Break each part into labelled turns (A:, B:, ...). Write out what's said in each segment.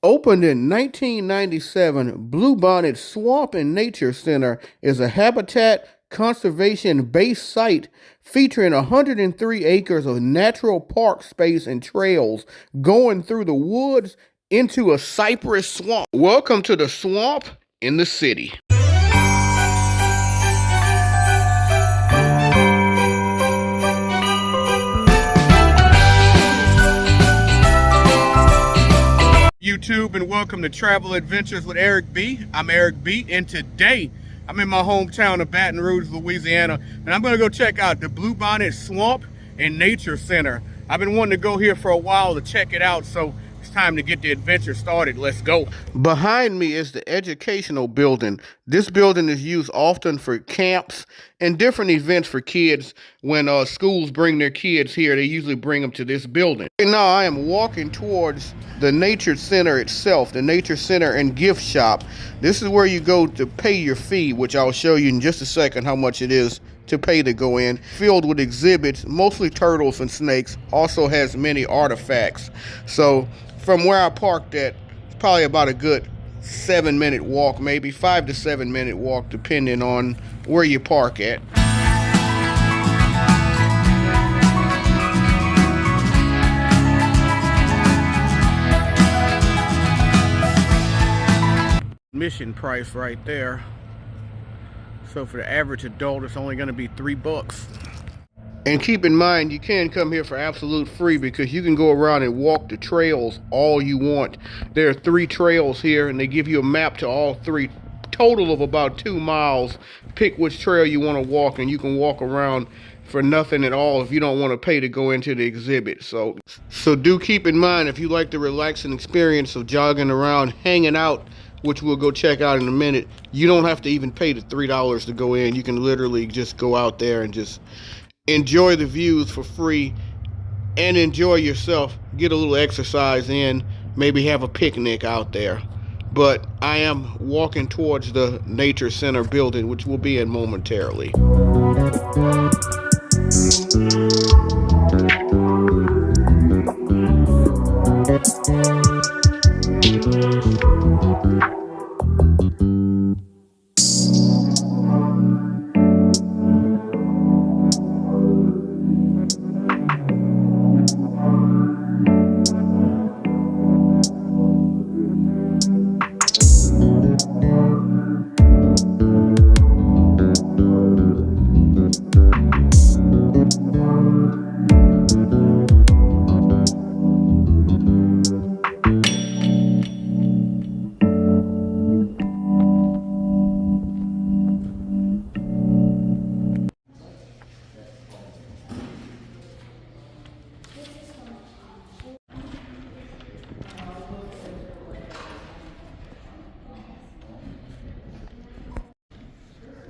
A: Opened in 1997, Bluebonnet Swamp and Nature Center is a habitat conservation-based site featuring 103 acres of natural park space and trails going through the woods into a cypress swamp. Welcome to the swamp in the city. YouTube, and welcome to Travel Adventures with Eric B. I'm Eric B, and today I'm in my hometown of Baton Rouge, Louisiana, and I'm gonna go check out the Bluebonnet Swamp and Nature Center. I've been wanting to go here for a while to check it out, so it's time to get the adventure started. Let's go. Behind me is the educational building. This building is used often for camps and different events for kids. When schools bring their kids here, they usually bring them to this building. Right now I am walking towards the Nature Center itself, the Nature Center and gift shop. This is where you go to pay your fee, which I'll show you in just a second how much it is to pay to go in. Filled with exhibits, mostly turtles and snakes. Also has many artifacts. So from where I parked at, it's probably about a good 7-minute walk, maybe 5 to 7 minute walk, depending on where you park at. Admission price right there. So for the average adult, it's only going to be $3. And keep in mind, you can come here for absolute free because you can go around and walk the trails all you want. There are 3 trails here, and they give you a map to all 3. Total of about 2 miles. Pick which trail you want to walk, and you can walk around for nothing at all if you don't want to pay to go into the exhibit. So do keep in mind, if you like the relaxing experience of jogging around, hanging out, which we'll go check out in a minute, you don't have to even pay the $3 to go in. You can literally just go out there and just enjoy the views for free and enjoy yourself. Get a little exercise in, maybe have a picnic out there. But I am walking towards the Nature Center building, which we'll be in momentarily.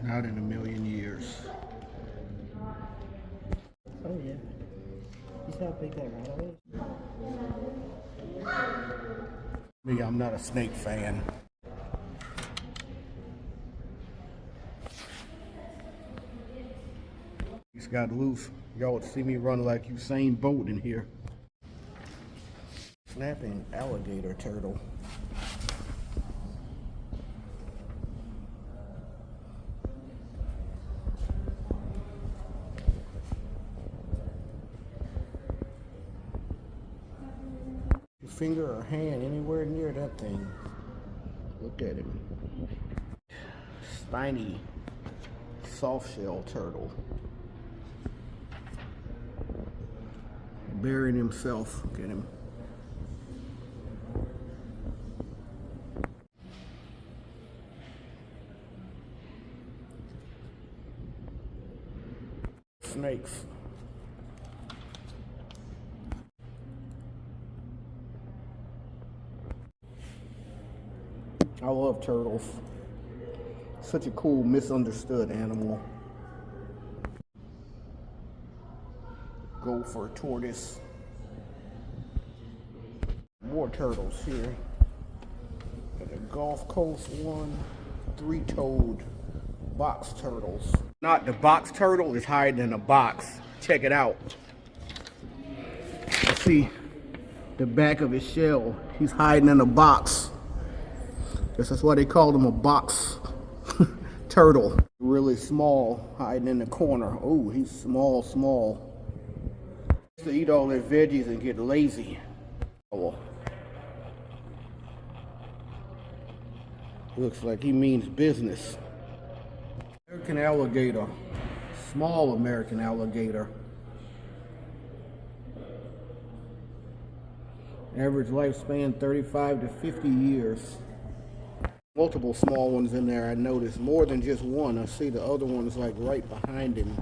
A: Not in a million years.
B: Oh yeah. You see how big that rattle is?
A: Me, I'm not a snake fan. He's got loose. Y'all would see me run like Usain Bolt in here. Snapping alligator turtle. Finger or hand anywhere near that thing. Look at him. Spiny soft shell turtle. Burying himself. Look at him. Snakes. I love turtles. Such a cool, misunderstood animal. Gopher, tortoise. More turtles here. Got a Gulf Coast one. 3-toed box turtles. Not the box turtle is hiding in a box. Check it out. Let's see the back of his shell. He's hiding in a box. Guess that's why they called him a box turtle. Really small, hiding in the corner. Oh, he's small, small. To eat all their veggies and get lazy. Oh. Looks like he means business. American alligator. Small American alligator. Average lifespan 35 to 50 years. Multiple small ones in there, I noticed. More than just one. I see the other one is like right behind him.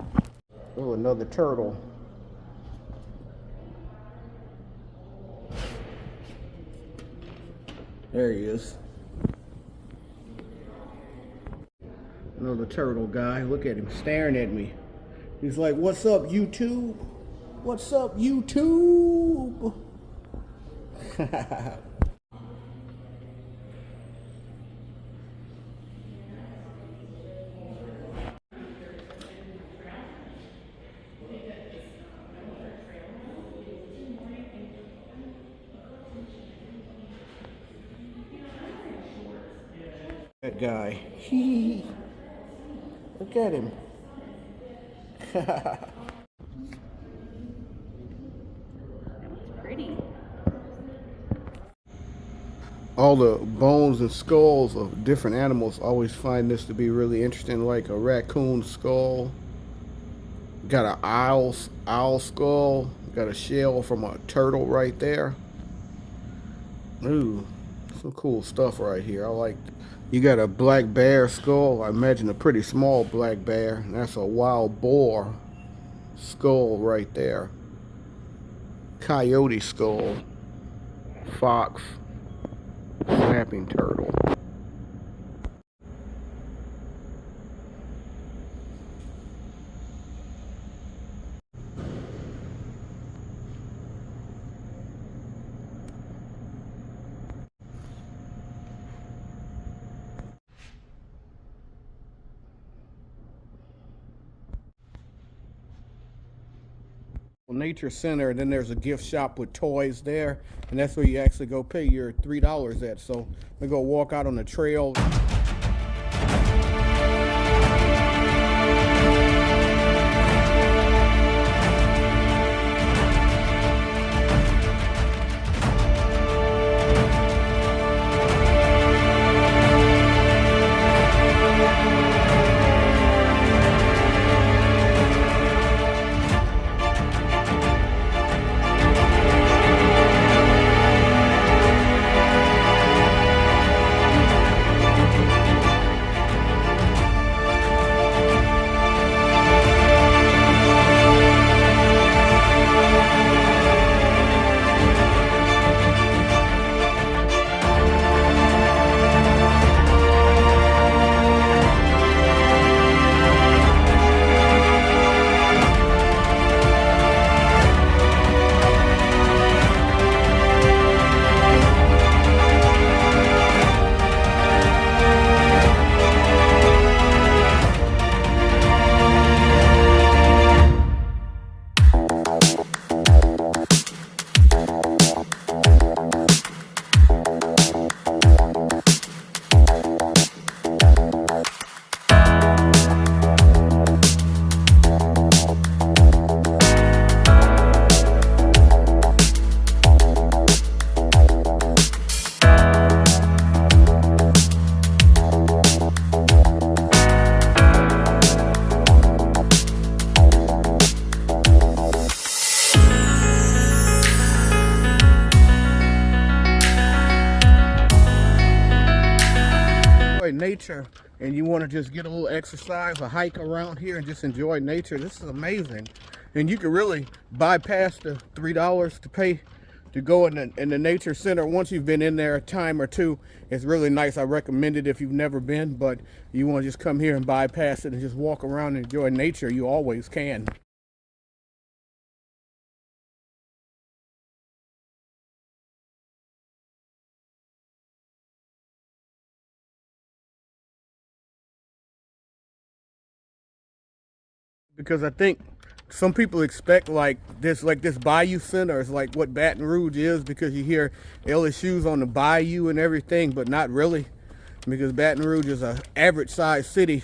A: Oh, another turtle. There he is. Another turtle guy. Look at him staring at me. He's like, "What's up, YouTube? What's up, YouTube?" That guy. Look at him.
C: Pretty.
A: All the bones and skulls of different animals. I always find this to be really interesting, like a raccoon skull. Got an owl skull. Got a shell from a turtle right there. Ooh, some cool stuff right here. I like. You got a black bear skull. I imagine a pretty small black bear. And that's a wild boar skull right there. Coyote skull. Fox. Snapping turtle. Nature Center, and then there's a gift shop with toys there, and that's where you actually go pay your $3 at. So we go walk out on the trail. Nature and you want to just get a little exercise, a hike around here and just enjoy nature, this is amazing. And you can really bypass the $3 to pay to go in the nature center once you've been in there a time or two. It's really nice. I recommend it if you've never been, but you want to just come here and bypass it and just walk around and enjoy nature. You always can. Because I think some people expect like this Bayou Center is like what Baton Rouge is, because you hear LSU's on the bayou and everything, but not really, because Baton Rouge is an average sized city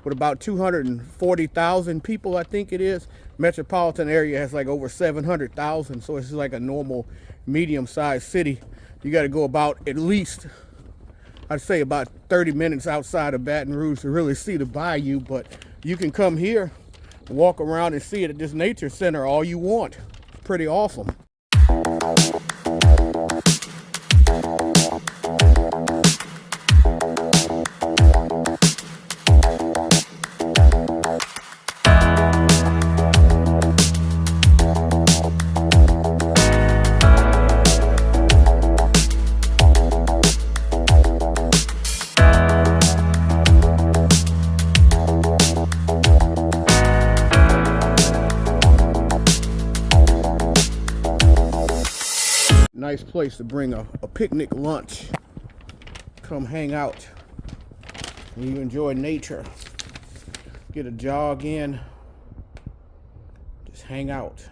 A: with about 240,000 people, I think it is. Metropolitan area has like over 700,000, so it's like a normal medium-sized city. You got to go about at least, I'd say about 30 minutes outside of Baton Rouge to really see the bayou, but you can come here, walk around and see it at this nature center all you want. It's pretty awesome. Nice place to bring a picnic lunch. Come hang out. You enjoy nature. Get a jog in. Just hang out.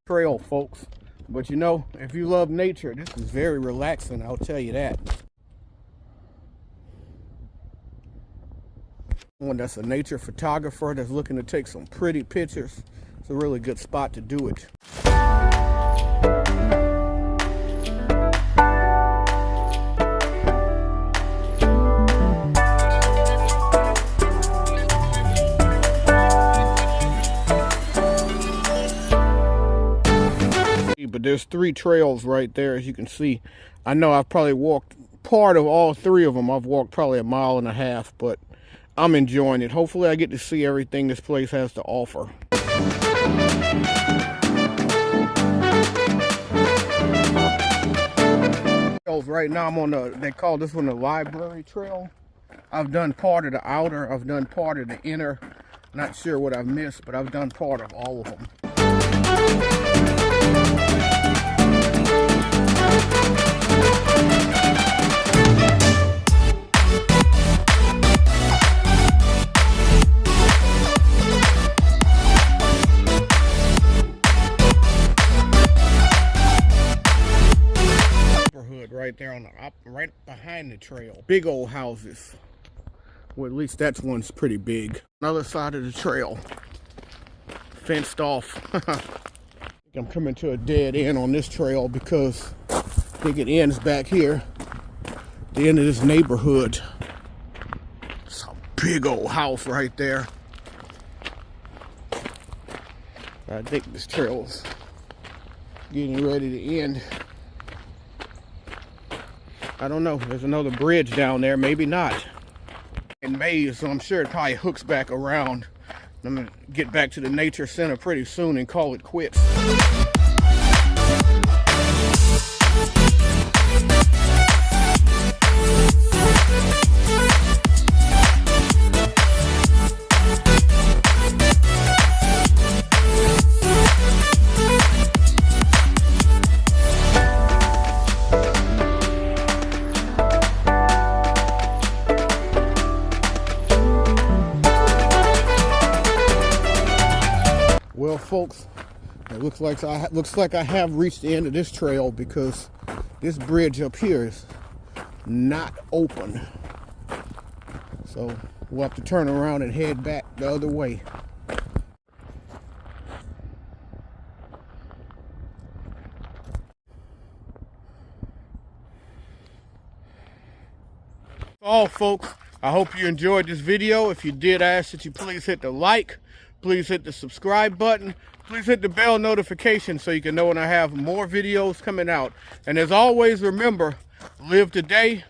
A: Trail, folks, but you know, if you love nature, this is very relaxing, I'll tell you that. One that's a nature photographer that's looking to take some pretty pictures, it's a really good spot to do it. But there's 3 trails right there, as you can see. I know I've probably walked part of all 3 of them. I've walked probably 1.5 miles, but I'm enjoying it. Hopefully I get to see everything this place has to offer. Right now I'm on they call this one the library trail. I've done part of the outer, I've done part of the inner. Not sure what I've missed, but I've done part of all of them. Right there on the right behind the trail. Big old houses. Well, at least that one's pretty big. Another side of the trail. Fenced off. I'm coming to a dead end on this trail because I think it ends back here. The end of this neighborhood. It's a big old house right there. I think this trail's getting ready to end. I don't know. There's another bridge down there. Maybe not. In May, so I'm sure it probably hooks back around. I'm going to get back to the nature center pretty soon and call it quits. Well, folks, it looks like I have reached the end of this trail because this bridge up here is not open. So we'll have to turn around and head back the other way. All folks, I hope you enjoyed this video. If you did, I ask that you please hit the like, Please hit the subscribe button. Please hit the bell notification so you can know when I have more videos coming out. And as always, remember, live today,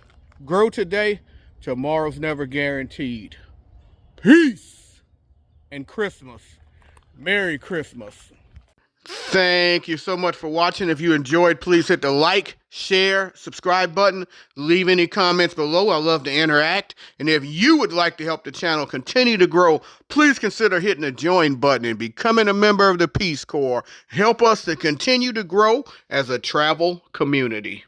A: grow today, tomorrow's never guaranteed. Peace and Christmas. Merry Christmas. Thank you so much for watching. If you enjoyed, please hit the like, share, subscribe button. Leave any comments below. I love to interact. And if you would like to help the channel continue to grow, please consider hitting the join button and becoming a member of the Peace Corps. Help us to continue to grow as a travel community.